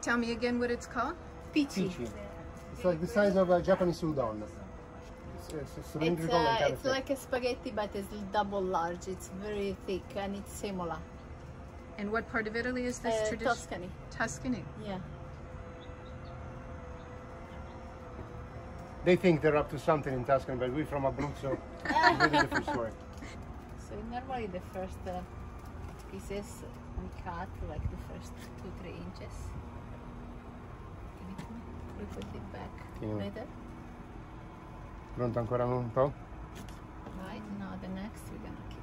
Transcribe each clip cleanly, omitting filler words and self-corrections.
Tell me again what it's called. Pici. Pici. It's like the size of a Japanese udon. It's cylindrical and kind of It's like a spaghetti, but it's double large. It's very thick and it's similar. And what part of Italy is this tradition? Tuscany. Tuscany. Yeah. They think they're up to something in Tuscany, but we're from Abruzzo. It's a really different story. So normally the first pieces we cut like the first 2-3 inches. Give it to me. We put it back later. Pronto ancora un po'? Right, now the next we're gonna keep.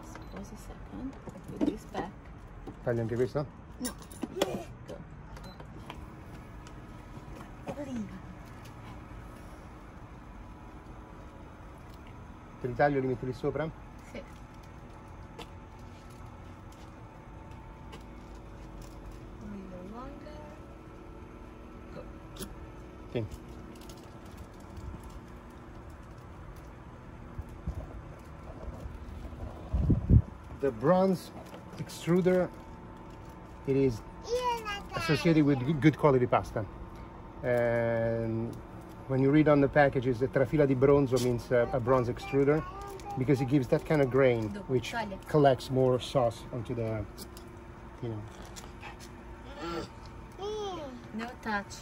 Just pause a second. Put this back. Taglio anche questo? No. Go. Te li taglio e li metti lì sopra? Sì. A little longer. Go. Sì. The bronze extruder, it is associated with good quality pasta. And when you read on the packages, the trafila di bronzo means a bronze extruder because it gives that kind of grain which collects more sauce onto the, you know. No touch.